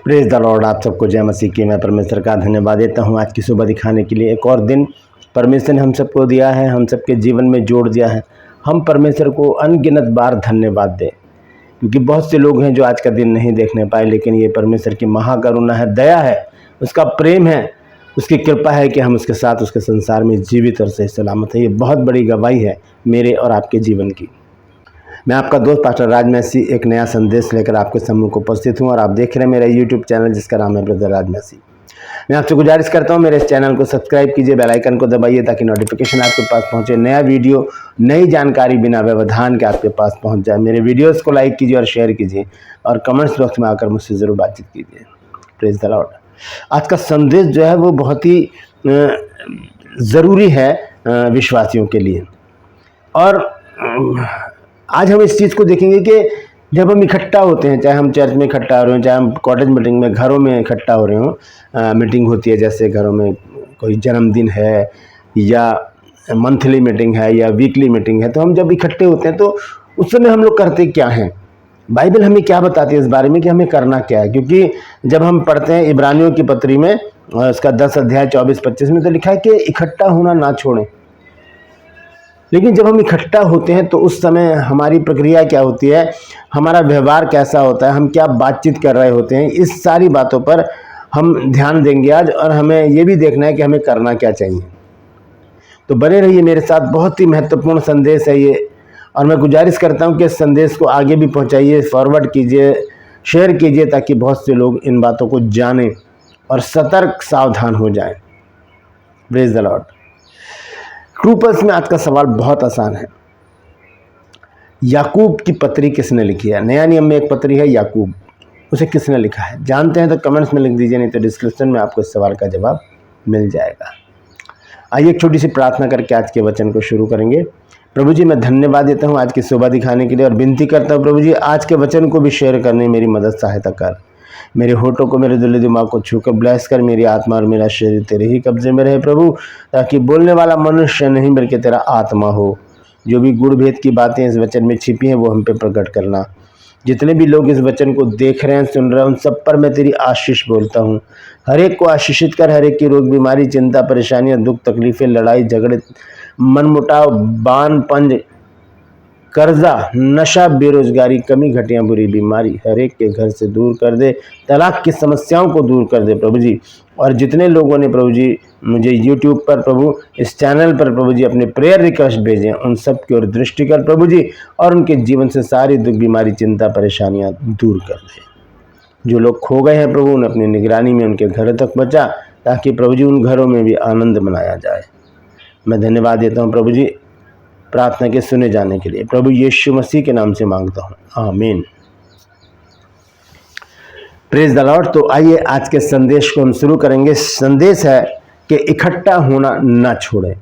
Praise the Lord. आप सबको जय मसीह की। मैं परमेश्वर का धन्यवाद देता हूँ आज की सुबह दिखाने के लिए। एक और दिन परमेश्वर ने हम सबको दिया है, हम सबके जीवन में जोड़ दिया है। हम परमेश्वर को अनगिनत बार धन्यवाद दें, क्योंकि बहुत से लोग हैं जो आज का दिन नहीं देखने पाए, लेकिन ये परमेश्वर की महाकरुणा है, दया है, उसका प्रेम है, उसकी कृपा है कि हम उसके साथ उसके संसार में जीवित और सही सलामत है। ये बहुत बड़ी गवाही है मेरे और आपके जीवन की। मैं आपका दोस्त पास्टर राज मैसी एक नया संदेश लेकर आपके सम्मुख उपस्थित हूं और आप देख रहे हैं मेरा यूट्यूब चैनल जिसका नाम है ब्रदर राज मैसी। मैं आपसे गुजारिश करता हूं मेरे इस चैनल को सब्सक्राइब कीजिए, बेल आइकन को दबाइए ताकि नोटिफिकेशन आपके पास पहुंचे, नया वीडियो नई जानकारी बिना व्यवधान के आपके पास पहुंच जाए। मेरे वीडियोज़ को लाइक कीजिए और शेयर कीजिए और कमेंट्स बॉक्स में आकर मुझसे ज़रूर बातचीत कीजिए। Praise the Lord. आज का संदेश जो है वो बहुत ही ज़रूरी है विश्वासियों के लिए। और आज हम इस चीज़ को देखेंगे कि जब हम इकट्ठा होते हैं, चाहे हम चर्च में इकट्ठा हो रहे हो, चाहे हम कॉटेज मीटिंग में घरों में इकट्ठा हो रहे हो, मीटिंग होती है, जैसे घरों में कोई जन्मदिन है या मंथली मीटिंग है या वीकली मीटिंग है, तो हम जब इकट्ठे होते हैं तो उस समय हम लोग करते क्या हैं, बाइबल हमें क्या बताती है इस बारे में कि हमें करना क्या है। क्योंकि जब हम पढ़ते हैं इब्रानियों की पत्री में उसका 10 अध्याय 24-25 में तो लिखा है कि इकट्ठा होना ना छोड़ें। लेकिन जब हम इकट्ठा होते हैं तो उस समय हमारी प्रक्रिया क्या होती है, हमारा व्यवहार कैसा होता है, हम क्या बातचीत कर रहे होते हैं, इस सारी बातों पर हम ध्यान देंगे आज। और हमें ये भी देखना है कि हमें करना क्या चाहिए। तो बने रहिए मेरे साथ, बहुत ही महत्वपूर्ण संदेश है ये। और मैं गुजारिश करता हूँ कि इस संदेश को आगे भी पहुँचाइए, फॉरवर्ड कीजिए, शेयर कीजिए, ताकि बहुत से लोग इन बातों को जानें और सतर्क सावधान हो जाएं। Praise the Lord. True pulse में आज का सवाल बहुत आसान है। याकूब की पत्री किसने लिखी है? नया नियम में एक पत्री है याकूब, उसे किसने लिखा है? जानते हैं तो कमेंट्स में लिख दीजिए, नहीं तो डिस्क्रिप्शन में आपको इस सवाल का जवाब मिल जाएगा। आइए एक छोटी सी प्रार्थना करके आज के वचन को शुरू करेंगे। प्रभु जी, मैं धन्यवाद देता हूँ आज की सुबह दिखाने के लिए और विनती करता हूँ प्रभु जी, आज के वचन को भी शेयर करने मेरी मदद सहायता कर। मेरे होठों को, मेरे दिल दिमाग को छूकर ब्लेस कर। मेरी आत्मा और मेरा शरीर तेरे ही कब्जे में रहे प्रभु, ताकि बोलने वाला मनुष्य नहीं बल्कि तेरा आत्मा हो। जो भी गुड़ भेद की बातें इस वचन में छिपी हैं वो हम पे प्रकट करना। जितने भी लोग इस वचन को देख रहे हैं, सुन रहे हैं, उन सब पर मैं तेरी आशीष बोलता हूँ। हर एक को आशीषित कर। हर एक की रोग बीमारी, चिंता, परेशानियाँ, दुख, तकलीफें, लड़ाई झगड़े, मनमुटाव, बान पंज, कर्जा, नशा, बेरोजगारी, कमी, घटियां, बुरी बीमारी हर एक के घर से दूर कर दे। तलाक की समस्याओं को दूर कर दे प्रभु जी। और जितने लोगों ने प्रभु जी मुझे YouTube पर, प्रभु इस चैनल पर प्रभु जी अपने प्रेयर रिक्वेस्ट भेजे, उन सब की ओर दृष्टि कर प्रभु जी, और उनके जीवन से सारी दुख, बीमारी, चिंता, परेशानियां दूर कर दे। जो लोग खो गए हैं प्रभु, उन्हें अपनी निगरानी में उनके घरों तक पहुँचा, ताकि प्रभु जी उन घरों में भी आनंद मनाया जाए। मैं धन्यवाद देता हूँ प्रभु जी प्रार्थना के सुने जाने के लिए। प्रभु यीशु मसीह के नाम से मांगता हूँ, आमीन। Praise the Lord. तो आइए आज के संदेश को हम शुरू करेंगे। संदेश है कि इकट्ठा होना ना छोड़ें,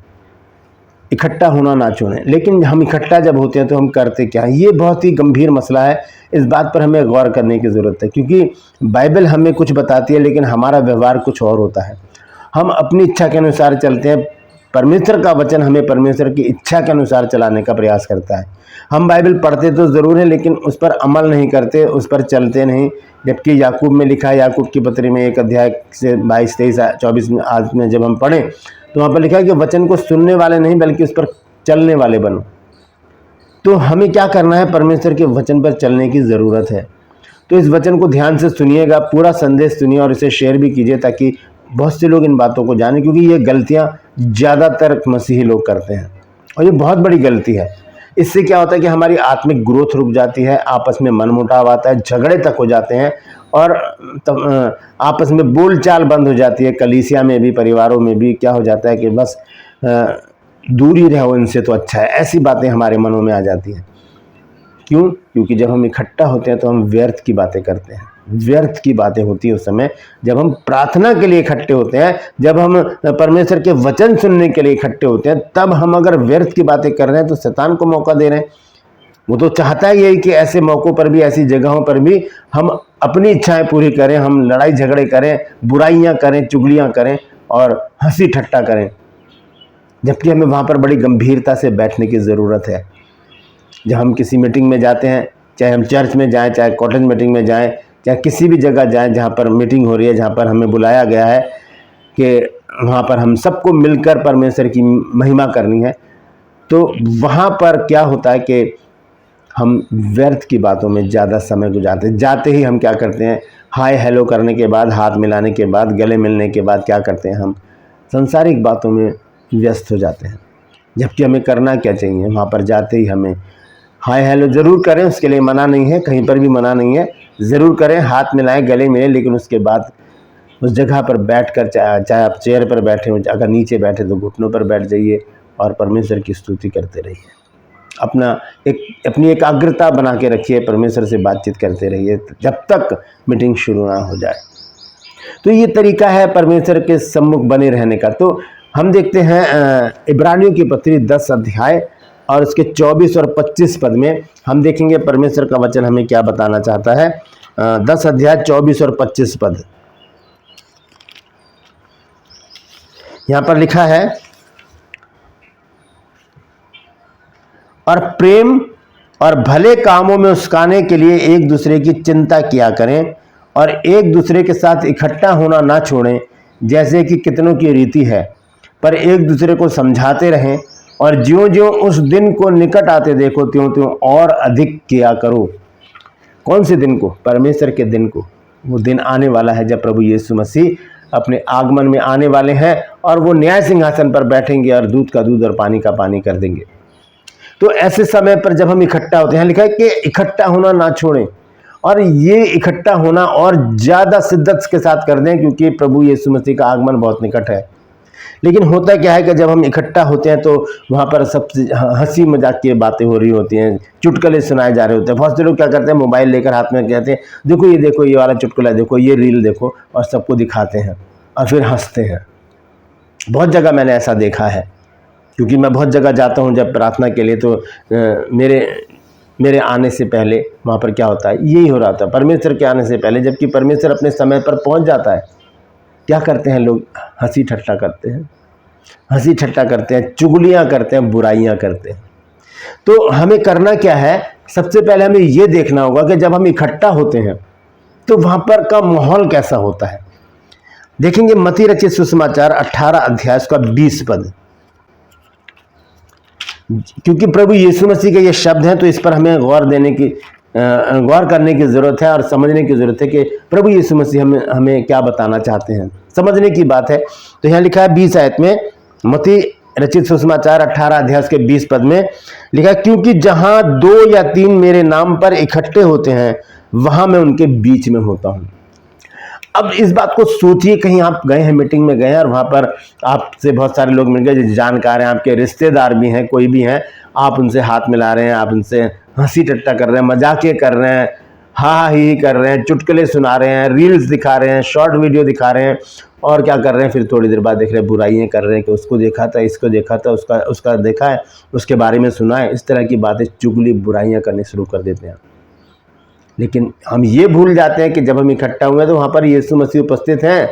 इकट्ठा होना ना छोड़ें। लेकिन हम इकट्ठा जब होते हैं तो हम करते क्या हैं? ये बहुत ही गंभीर मसला है। इस बात पर हमें गौर करने की ज़रूरत है, क्योंकि बाइबल हमें कुछ बताती है लेकिन हमारा व्यवहार कुछ और होता है। हम अपनी इच्छा के अनुसार चलते हैं। परमेश्वर का वचन हमें परमेश्वर की इच्छा के अनुसार चलाने का प्रयास करता है। हम बाइबल पढ़ते तो ज़रूर है, लेकिन उस पर अमल नहीं करते, उस पर चलते नहीं। जबकि याकूब में लिखा है, याकूब की पत्री में 1 अध्याय से 22, 23, 24 में आज में जब हम पढ़ें तो वहाँ पर लिखा है कि वचन को सुनने वाले नहीं बल्कि उस पर चलने वाले बनो। तो हमें क्या करना है? परमेश्वर के वचन पर चलने की ज़रूरत है। तो इस वचन को ध्यान से सुनिएगा, पूरा संदेश सुनिए और इसे शेयर भी कीजिए, ताकि बहुत से लोग इन बातों को जानें। क्योंकि ये गलतियां ज़्यादातर मसीही लोग करते हैं और ये बहुत बड़ी गलती है। इससे क्या होता है कि हमारी आत्मिक ग्रोथ रुक जाती है, आपस में मनमुटाव आता है, झगड़े तक हो जाते हैं और आपस में बोलचाल बंद हो जाती है। कलीसिया में भी, परिवारों में भी क्या हो जाता है कि बस दूरी रहो इनसे तो अच्छा है, ऐसी बातें हमारे मनों में आ जाती हैं। क्यों? क्योंकि जब हम इकट्ठा होते हैं तो हम व्यर्थ की बातें करते हैं। व्यर्थ की बातें होती है उस समय जब हम प्रार्थना के लिए इकट्ठे होते हैं, जब हम परमेश्वर के वचन सुनने के लिए इकट्ठे होते हैं। तब हम अगर व्यर्थ की बातें कर रहे हैं तो शैतान को मौका दे रहे हैं। वो तो चाहता है यही कि ऐसे मौक़ों पर भी, ऐसी जगहों पर भी हम अपनी इच्छाएं पूरी करें, हम लड़ाई झगड़े करें, बुराइयां करें, चुगलियां करें और हंसी ठट्टा करें। जबकि हमें वहाँ पर बड़ी गंभीरता से बैठने की ज़रूरत है। जब हम किसी मीटिंग में जाते हैं, चाहे हम चर्च में जाएं, चाहे कॉटेज मीटिंग में जाएं, या किसी भी जगह जाएं जहाँ पर मीटिंग हो रही है, जहाँ पर हमें बुलाया गया है कि वहाँ पर हम सबको मिलकर परमेश्वर की महिमा करनी है, तो वहाँ पर क्या होता है कि हम व्यर्थ की बातों में ज़्यादा समय गुजारते हैं। जाते ही हम क्या करते हैं, हाय हेलो करने के बाद, हाथ मिलाने के बाद, गले मिलने के बाद क्या करते हैं, हम सांसारिक बातों में व्यस्त हो जाते हैं। जबकि हमें करना क्या चाहिए, वहाँ पर जाते ही हमें हाय हेलो ज़रूर करें, उसके लिए मना नहीं है, कहीं पर भी मना नहीं है, ज़रूर करें, हाथ मिलाएं, गले मिलें, लेकिन उसके बाद उस जगह पर बैठकर, चाहे आप चेयर पर बैठे हो, अगर नीचे बैठे तो घुटनों पर बैठ जाइए और परमेश्वर की स्तुति करते रहिए। अपनी एकाग्रता बना के रखिए, परमेश्वर से बातचीत करते रहिए जब तक मीटिंग शुरू ना हो जाए। तो ये तरीका है परमेश्वर के सम्मुख बने रहने का। तो हम देखते हैं इब्रानियों की पत्री 10 अध्याय और उसके 24 और 25 पद में हम देखेंगे परमेश्वर का वचन हमें क्या बताना चाहता है। 10 अध्याय 24 और 25 पद यहाँ पर लिखा है, और प्रेम और भले कामों में उस्काने के लिए एक दूसरे की चिंता किया करें और एक दूसरे के साथ इकट्ठा होना ना छोड़ें, जैसे कि कितनों की रीति है, पर एक दूसरे को समझाते रहें, और ज्यों-ज्यों उस दिन को निकट आते देखो त्यों-त्यों और अधिक किया करो। कौन से दिन को? परमेश्वर के दिन को। वो दिन आने वाला है जब प्रभु यीशु मसीह अपने आगमन में आने वाले हैं और वो न्याय सिंहासन पर बैठेंगे और दूध का दूध और पानी का पानी कर देंगे। तो ऐसे समय पर जब हम इकट्ठा होते हैं, लिखा है कि इकट्ठा होना ना छोड़ें, और ये इकट्ठा होना और ज़्यादा शिद्दत के साथ कर दें, क्योंकि प्रभु यीशु मसीह का आगमन बहुत निकट है। लेकिन होता क्या है कि जब हम इकट्ठा होते हैं तो वहाँ पर सबसे हंसी मजाक की बातें हो रही होती हैं, चुटकुले सुनाए जा रहे होते हैं। बहुत से लोग क्या करते हैं, मोबाइल लेकर हाथ में कहते हैं देखो ये वाला चुटकुला देखो, ये रील देखो, और सबको दिखाते हैं और फिर हंसते हैं। बहुत जगह मैंने ऐसा देखा है, क्योंकि मैं बहुत जगह जाता हूँ जब प्रार्थना के लिए, तो मेरे आने से पहले वहाँ पर क्या होता है, यही हो रहा था परमेश्वर के आने से पहले। जबकि परमेश्वर अपने समय पर पहुँच जाता है, क्या करते हैं लोग, हंसी ठट्ठा करते हैं, चुगलियाँ करते हैं, बुराइयाँ करते हैं। तो हमें करना क्या है, सबसे पहले हमें ये देखना होगा कि जब हम इकट्ठा होते हैं तो वहाँ पर का माहौल कैसा होता है। देखेंगे मत्ती रचित सुसमाचार 18 अध्याय का 20 पद, क्योंकि प्रभु यीशु मसीह के ये शब्द हैं तो इस पर हमें गौर करने की ज़रूरत है और समझने की ज़रूरत है कि प्रभु यीशु मसीह हमें क्या बताना चाहते हैं। समझने की बात है। तो यहाँ लिखा है 20 आयत में, मत्ती रचित सुसमाचार 18 अध्याय के 20 पद में लिखा है, क्योंकि जहाँ 2 या 3 मेरे नाम पर इकट्ठे होते हैं वहाँ मैं उनके बीच में होता हूँ। अब इस बात को सोचिए, कहीं आप गए हैं, मीटिंग में गए हैं और वहाँ पर आपसे बहुत सारे लोग मिल गए जो जानकार हैं, आपके रिश्तेदार भी हैं, कोई भी हैं, आप उनसे हाथ मिला रहे हैं, आप उनसे हंसी टट्टा कर रहे हैं, मजाके कर रहे हैं, हा ही कर रहे हैं, चुटकुले सुना रहे हैं, रील्स दिखा रहे हैं, शॉर्ट वीडियो दिखा रहे हैं, और क्या कर रहे हैं, फिर थोड़ी देर बाद देख रहे हैं बुराइयाँ कर रहे हैं कि उसको देखा था, इसको देखा था, उसका देखा है, उसके बारे में सुना है, इस तरह की बातें, चुगली बुराइयाँ करनी शुरू कर देते हैं। लेकिन हम ये भूल जाते हैं कि जब हम इकट्ठा हुए तो वहाँ पर यीशु मसीह उपस्थित हैं,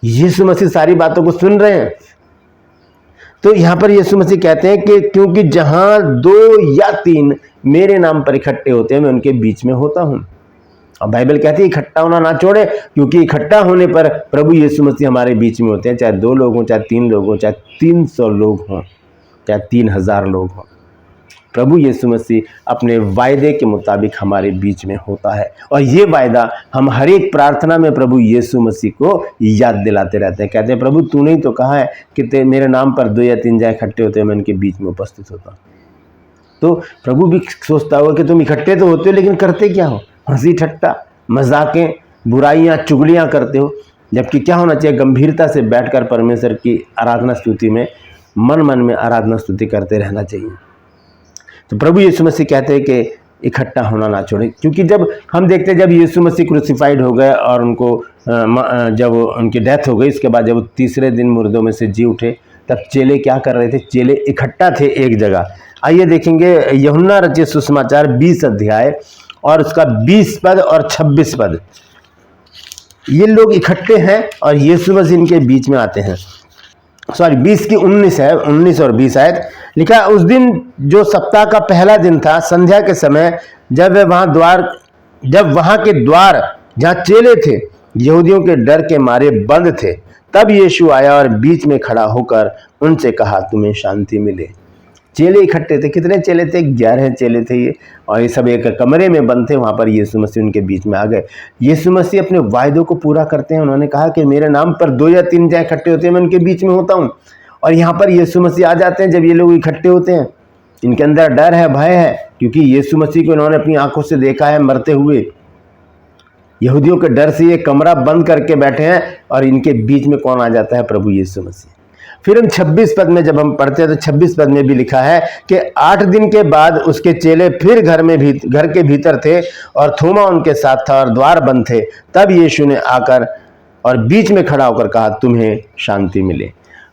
यीशु मसीह सारी बातों को सुन रहे हैं। तो यहाँ पर यीशु मसीह कहते हैं कि क्योंकि जहाँ 2 या 3 मेरे नाम पर इकट्ठे होते हैं मैं उनके बीच में होता हूँ। और बाइबल कहती है इकट्ठा होना ना छोड़े, क्योंकि इकट्ठा होने पर प्रभु यीशु मसीह हमारे बीच में होते हैं, चाहे 2 लोग हों, चाहे 3 लोग हों, चाहे 300 लोग हों, चाहे 3000 लोग हों। प्रभु यीशु मसीह अपने वायदे के मुताबिक हमारे बीच में होता है, और ये वायदा हम हर एक प्रार्थना में प्रभु यीशु मसीह को याद दिलाते रहते हैं। कहते हैं प्रभु तूने ही तो कहा है कि मेरे नाम पर 2 या 3 जहाँ इकट्ठे होते हैं मैं उनके बीच में उपस्थित होता हूँ। तो प्रभु भी सोचता होगा कि तुम इकट्ठे तो होते हो लेकिन करते क्या हो, हंसी ठट्टा, मजाकें, बुराइयाँ, चुगलियाँ करते हो। जबकि क्या होना चाहिए, गंभीरता से बैठकर परमेश्वर की आराधना स्तुति में मन में आराधना स्तुति करते रहना चाहिए। तो प्रभु यीशु मसीह कहते हैं कि इकट्ठा होना ना छोड़े, क्योंकि जब हम देखते हैं जब यीशु मसीह क्रूसिफाइड हो गए और उनको जब उनकी डेथ हो गई, इसके बाद जब वो तीसरे दिन मुर्दों में से जी उठे, तब चेले क्या कर रहे थे, चेले इकट्ठा थे एक जगह। आइए देखेंगे यूहन्ना रचित सुसमाचार 20 अध्याय और उसका 20 पद और 26 पद। ये लोग इकट्ठे हैं और यीशु मसीह इनके बीच में आते हैं। 20 की 19 है, 19 और 20 आयत लिखा है, उस दिन जो सप्ताह का पहला दिन था, संध्या के समय जब वे वहाँ द्वार जब वहां के द्वार जहां चेले थे यहूदियों के डर के मारे बंद थे, तब यीशु आया और बीच में खड़ा होकर उनसे कहा, तुम्हें शांति मिले। चेले इकट्ठे थे। कितने चेले थे? 11 चेले थे ये, और ये सब एक कमरे में बंद थे। वहाँ पर यीशु मसीह उनके बीच में आ गए। यीशु मसीह अपने वायदों को पूरा करते हैं। उन्होंने कहा कि मेरे नाम पर 2 या 3 जहाँ इकट्ठे होते हैं मैं उनके बीच में होता हूँ। और यहाँ पर यीशु मसीह आ जाते हैं जब ये लोग इकट्ठे होते हैं। इनके अंदर डर है, भय है, क्योंकि यीशु मसीह को इन्होंने अपनी आंखों से देखा है मरते हुए। यहूदियों के डर से ये कमरा बंद करके बैठे हैं और इनके बीच में कौन आ जाता है? प्रभु यीशु मसीह। फिर हम 26 पद में जब हम पढ़ते हैं तो 26 पद में भी लिखा है कि 8 दिन के बाद उसके चेले फिर घर के भीतर थे और थोमा उनके साथ था और द्वार बंद थे। तब यीशु ने आकर और बीच में खड़ा होकर कहा, तुम्हें शांति मिले।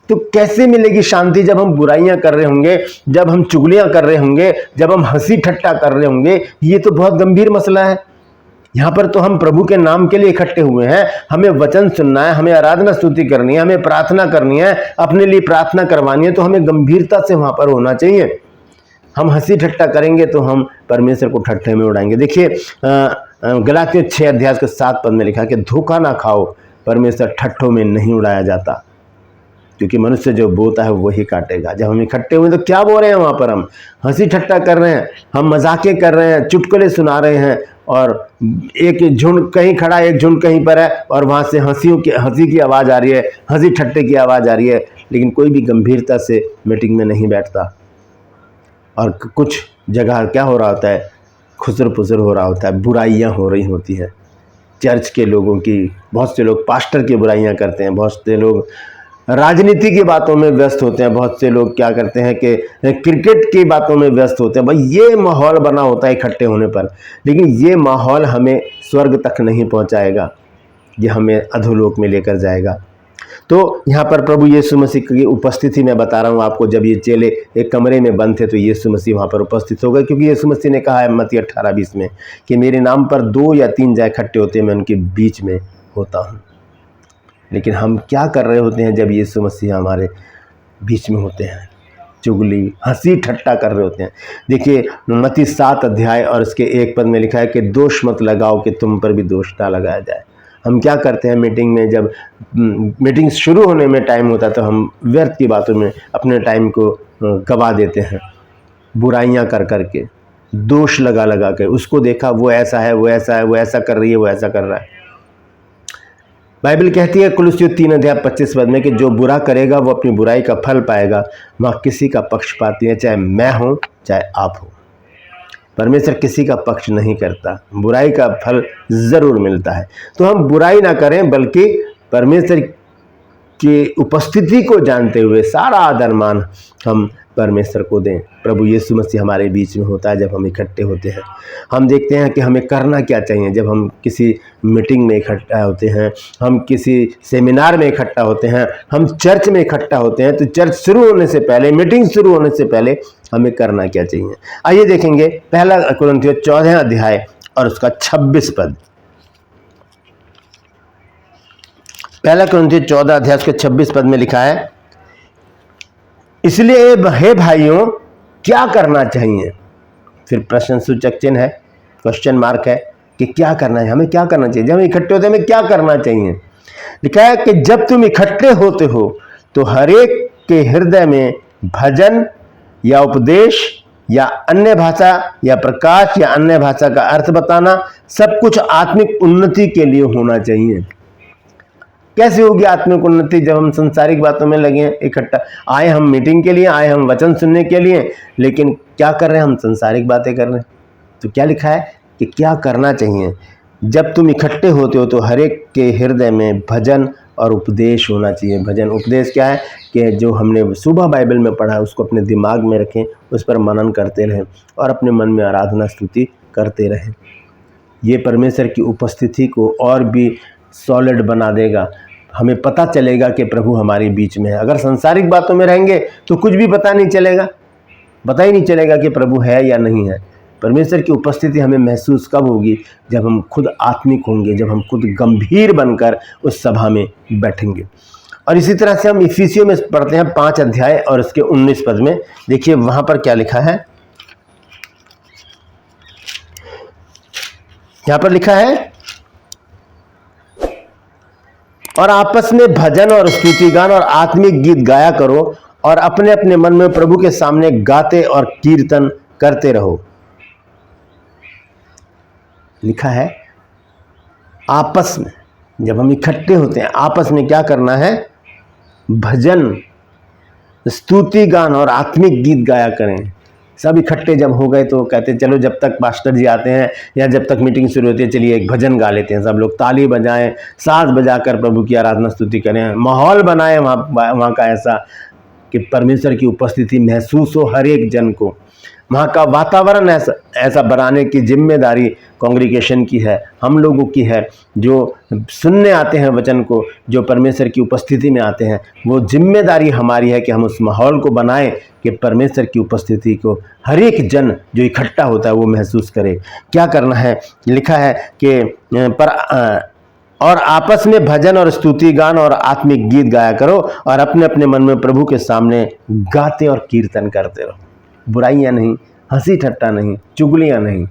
तो कैसे मिलेगी शांति? जब हम बुराइयां कर रहे होंगे, जब हम चुगलियां कर रहे होंगे, जब हम हंसी ठट्टा कर रहे होंगे। ये तो बहुत गंभीर मसला है। यहाँ पर तो हम प्रभु के नाम के लिए इकट्ठे हुए हैं। हमें वचन सुनना है, हमें आराधना स्तुति करनी है, हमें प्रार्थना करनी है, अपने लिए प्रार्थना करवानी है। तो हमें गंभीरता से वहाँ पर होना चाहिए। हम हंसी ठट्टा करेंगे तो हम परमेश्वर को ठट्ठे में उड़ाएंगे। देखिए गलातियों 6 अध्याय के 7 पद में लिखा कि धोखा ना खाओ, परमेश्वर ठट्ठों में नहीं उड़ाया जाता, क्योंकि मनुष्य जो बोता है वही काटेगा। जब हम इकट्ठे हुए तो क्या बोल रहे हैं? वहाँ पर हम हंसी ठट्टा कर रहे हैं, हम मजाके कर रहे हैं, चुटकुले सुना रहे हैं, और एक झुंड कहीं खड़ा, एक झुंड कहीं पर है, और वहाँ से हंसी की आवाज़ आ रही है, हंसी ठट्टे की आवाज़ आ रही है, लेकिन कोई भी गंभीरता से मीटिंग में नहीं बैठता। और कुछ जगह क्या हो रहा होता है? खुसर पुसर हो रहा होता है, बुराइयाँ हो रही होती हैं चर्च के लोगों की। बहुत से लोग पास्टर की बुराइयाँ करते हैं, बहुत से लोग राजनीति की बातों में व्यस्त होते हैं, बहुत से लोग क्या करते हैं कि क्रिकेट की बातों में व्यस्त होते हैं। भाई ये माहौल बना होता है इकट्ठे होने पर, लेकिन ये माहौल हमें स्वर्ग तक नहीं पहुंचाएगा, ये हमें अधोलोक में लेकर जाएगा। तो यहाँ पर प्रभु यीशु मसीह की उपस्थिति मैं बता रहा हूँ आपको। जब ये चेले एक कमरे में बंद थे तो यीशु मसीह वहाँ पर उपस्थित हो गए, क्योंकि यीशु मसीह ने कहा है मत्ती 18:20 में कि मेरे नाम पर 2 या 3 जहाँ इकट्ठे होते हैं मैं उनके बीच में होता हूँ। लेकिन हम क्या कर रहे होते हैं जब यीशु मसीह हमारे बीच में होते हैं? चुगली, हंसी ठट्टा कर रहे होते हैं। देखिए मत्ती 7 अध्याय और इसके 1 पद में लिखा है कि दोष मत लगाओ कि तुम पर भी दोष ना लगाया जाए। हम क्या करते हैं मीटिंग में? जब मीटिंग शुरू होने में टाइम होता है तो हम व्यर्थ की बातों में अपने टाइम को गवा देते हैं, बुराइयां कर करके, दोष लगा लगा के। उसको देखा, वो ऐसा है, वो ऐसा है, वो ऐसा कर रही है, वो ऐसा कर रहा है। बाइबल कहती है कुलुस्सियों 3 अध्याय 25 पद में कि जो बुरा करेगा वो अपनी बुराई का फल पाएगा। वहाँ किसी का पक्षपाती है, चाहे मैं हूँ चाहे आप हो। परमेश्वर किसी का पक्ष नहीं करता, बुराई का फल ज़रूर मिलता है। तो हम बुराई ना करें, बल्कि परमेश्वर की उपस्थिति को जानते हुए सारा आदर मान हम परमेश्वर को दें। प्रभु यीशु मसीह हमारे बीच में होता है जब हम इकट्ठे होते हैं। हम देखते हैं कि हमें करना क्या चाहिए जब हम किसी मीटिंग में इकट्ठा होते हैं, हम किसी सेमिनार में इकट्ठा होते हैं, हम चर्च में इकट्ठा होते हैं। तो चर्च शुरू होने से पहले, मीटिंग शुरू होने से पहले हमें करना क्या चाहिए? आइए देखेंगे 1 कुरिन्थियों 14 अध्याय और उसका 26 पद। 1 कुरिन्थियों 14 अध्याय के 26 पद में लिखा है, इसलिए हे भाइयों क्या करना चाहिए? फिर प्रश्न सूचक चिन्ह है, क्वेश्चन मार्क है कि क्या करना है, हमें क्या करना चाहिए? जब हम इकट्ठे होते हैं हमें क्या करना चाहिए? लिखा है कि जब तुम इकट्ठे होते हो तो हरेक के हृदय में भजन या उपदेश या अन्य भाषा या प्रकाश या अन्य भाषा का अर्थ बताना, सब कुछ आत्मिक उन्नति के लिए होना चाहिए। कैसे होगी आत्मिक उन्नति? जब हम संसारिक बातों में लगे हैं इकट्ठा। आए हम मीटिंग के लिए, आए हम वचन सुनने के लिए, लेकिन क्या कर रहे हैं? हम संसारिक बातें कर रहे हैं। तो क्या लिखा है कि क्या करना चाहिए? जब तुम इकट्ठे होते हो तो हर एक के हृदय में भजन और उपदेश होना चाहिए। भजन उपदेश क्या है कि जो हमने सुबह बाइबल में पढ़ा उसको अपने दिमाग में रखें, उस पर मनन करते रहें और अपने मन में आराधना स्तुति करते रहें। ये परमेश्वर की उपस्थिति को और भी सॉलिड बना देगा। हमें पता चलेगा कि प्रभु हमारे बीच में है। अगर संसारिक बातों में रहेंगे तो कुछ भी पता नहीं चलेगा, पता ही नहीं चलेगा कि प्रभु है या नहीं है। परमेश्वर की उपस्थिति हमें महसूस कब होगी? जब हम खुद आत्मिक होंगे, जब हम खुद गंभीर बनकर उस सभा में बैठेंगे। और इसी तरह से हम इफिसियों में पढ़ते हैं 5 अध्याय और उसके 19 पद में। देखिए वहां पर क्या लिखा है, यहां पर लिखा है, और आपस में भजन और स्तुति गान और आत्मिक गीत गाया करो और अपने अपने मन में प्रभु के सामने गाते और कीर्तन करते रहो। लिखा है आपस में, जब हम इकट्ठे होते हैं आपस में क्या करना है, भजन स्तुति गान और आत्मिक गीत गाया करें। सब इकट्ठे जब हो गए तो कहते हैं चलो जब तक पास्टर जी आते हैं या जब तक मीटिंग शुरू होती है चलिए एक भजन गा लेते हैं। सब लोग ताली बजाएं, साज बजाकर प्रभु की आराधना स्तुति करें, माहौल बनाएं वहाँ का ऐसा कि परमेश्वर की उपस्थिति महसूस हो हर एक जन को। वहाँ का वातावरण ऐसा बनाने की जिम्मेदारी कांग्रीगेशन की है, हम लोगों की है जो सुनने आते हैं वचन को, जो परमेश्वर की उपस्थिति में आते हैं। वो जिम्मेदारी हमारी है कि हम उस माहौल को बनाएं कि परमेश्वर की उपस्थिति को हर एक जन जो इकट्ठा होता है वो महसूस करे। क्या करना है, लिखा है कि और आपस में भजन और स्तुति गान और आत्मिक गीत गाया करो और अपने अपने मन में प्रभु के सामने गाते और कीर्तन करते रहो। बुराइयां नहीं, हंसी ठट्टा नहीं, चुगलियां नहीं,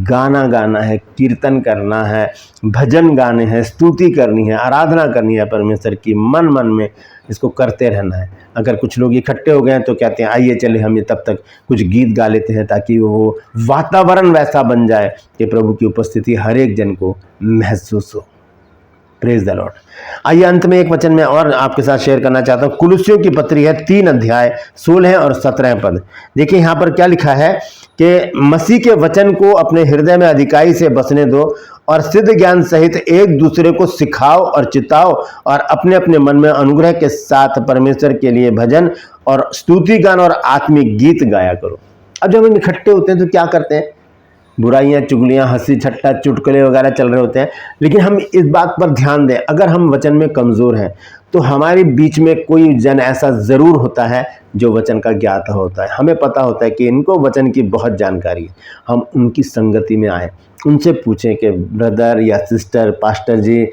गाना गाना है, कीर्तन करना है, भजन गाने हैं, स्तुति करनी है, आराधना करनी है परमेश्वर की, मन मन में इसको करते रहना है। अगर कुछ लोग इकट्ठे हो गए हैं तो कहते हैं आइए चले हम ये तब तक कुछ गीत गा लेते हैं ताकि वो वातावरण वैसा बन जाए कि प्रभु की उपस्थिति हर एक जन को महसूस हो। Praise the Lord. आइए अंत में एक वचन में और आपके साथ शेयर करना चाहता हूँ। कुलुस्सियों की पत्री है 3 अध्याय 16 और 17 पद। देखिए यहाँ पर क्या लिखा है कि मसीह के वचन को अपने हृदय में अधिकाई से बसने दो और सिद्ध ज्ञान सहित एक दूसरे को सिखाओ और चिताओ और अपने अपने मन में अनुग्रह के साथ परमेश्वर के लिए भजन और स्तुति गान और आत्मिक गीत गाया करो। अब जब हम इकट्ठे होते हैं तो क्या करते हैं, बुराइयां चुगलियां हंसी ठट्टा चुटकुले वगैरह चल रहे होते हैं, लेकिन हम इस बात पर ध्यान दें अगर हम वचन में कमज़ोर हैं तो हमारे बीच में कोई जन ऐसा ज़रूर होता है जो वचन का ज्ञाता होता है। हमें पता होता है कि इनको वचन की बहुत जानकारी है, हम उनकी संगति में आए, उनसे पूछें कि ब्रदर या सिस्टर पास्टर जी,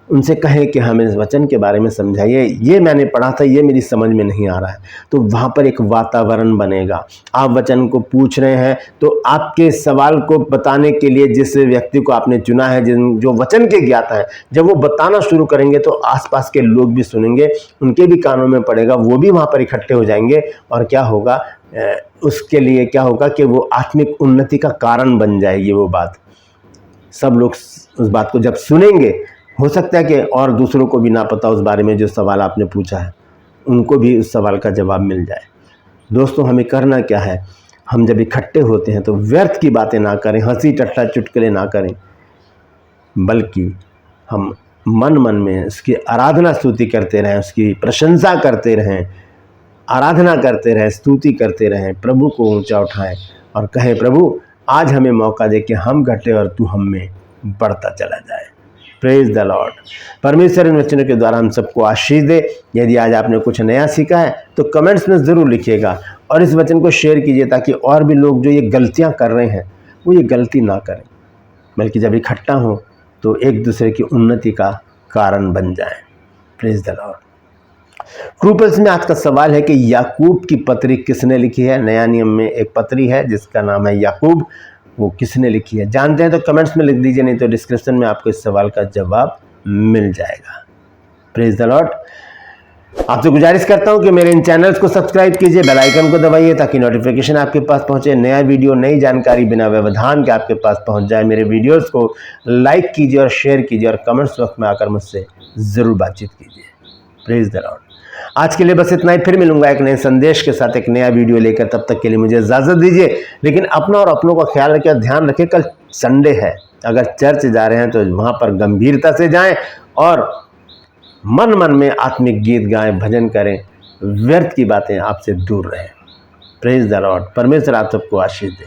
उनसे कहें कि हमें इस वचन के बारे में समझाइए, ये मैंने पढ़ा था ये मेरी समझ में नहीं आ रहा है। तो वहाँ पर एक वातावरण बनेगा। आप वचन को पूछ रहे हैं तो आपके सवाल को बताने के लिए जिस व्यक्ति को आपने चुना है, जो वचन के ज्ञाता है, जब वो बताना शुरू करेंगे तो आसपास के लोग भी सुनेंगे, उनके भी कानों में पड़ेगा, वो भी वहाँ पर इकट्ठे हो जाएंगे और क्या होगा, उसके लिए क्या होगा कि वो आत्मिक उन्नति का कारण बन जाएगी वो बात। सब लोग उस बात को जब सुनेंगे, हो सकता है कि और दूसरों को भी ना पता उस बारे में जो सवाल आपने पूछा है, उनको भी उस सवाल का जवाब मिल जाए। दोस्तों हमें करना क्या है, हम जब इकट्ठे होते हैं तो व्यर्थ की बातें ना करें, हंसी टट्टा चुटकुले ना करें, बल्कि हम मन मन में उसकी आराधना स्तुति करते रहें, उसकी प्रशंसा करते रहें, आराधना करते रहें, स्तुति करते रहें, प्रभु को ऊंचा उठाएं और कहें प्रभु आज हमें मौका दे कि हम घटे और तू हम में बढ़ता चला जाए। Praise the Lord. परमेश्वर इन वचनों के द्वारा हम सबको आशीष दे। यदि आज आपने कुछ नया सीखा है तो कमेंट्स में ज़रूर लिखिएगा और इस वचन को शेयर कीजिए ताकि और भी लोग जो ये गलतियां कर रहे हैं वो ये गलती ना करें, बल्कि जब इकट्ठा हो तो एक दूसरे की उन्नति का कारण बन जाए। Praise the Lord. क्रूपल्स में आज का सवाल है कि याकूब की पत्री किसने लिखी है। नया नियम में एक पत्री है जिसका नाम है याकूब, वो किसने लिखी है जानते हैं तो कमेंट्स में लिख दीजिए, नहीं तो डिस्क्रिप्शन में आपको इस सवाल का जवाब मिल जाएगा। Praise the Lord. आपसे गुजारिश करता हूं कि मेरे इन चैनल्स को सब्सक्राइब कीजिए, बेल आइकन को दबाइए ताकि नोटिफिकेशन आपके पास पहुंचे, नया वीडियो नई जानकारी बिना व्यवधान के आपके पास पहुंच जाए। मेरे वीडियोस को लाइक कीजिए और शेयर कीजिए और कमेंट्स बॉक्स में आकर मुझसे ज़रूर बातचीत कीजिए। Praise the Lord. आज के लिए बस इतना ही, फिर मिलूंगा एक नए संदेश के साथ एक नया वीडियो लेकर। तब तक के लिए मुझे इजाज़त दीजिए, लेकिन अपना और अपनों का ख्याल रखिए, ध्यान रखिए कल संडे है, अगर चर्च जा रहे हैं तो वहाँ पर गंभीरता से जाएं और मन मन में आत्मिक गीत गाएं, भजन करें, व्यर्थ की बातें आपसे दूर रहें। Praise the Lord. परमेश्वर आप सबको आशीष दे।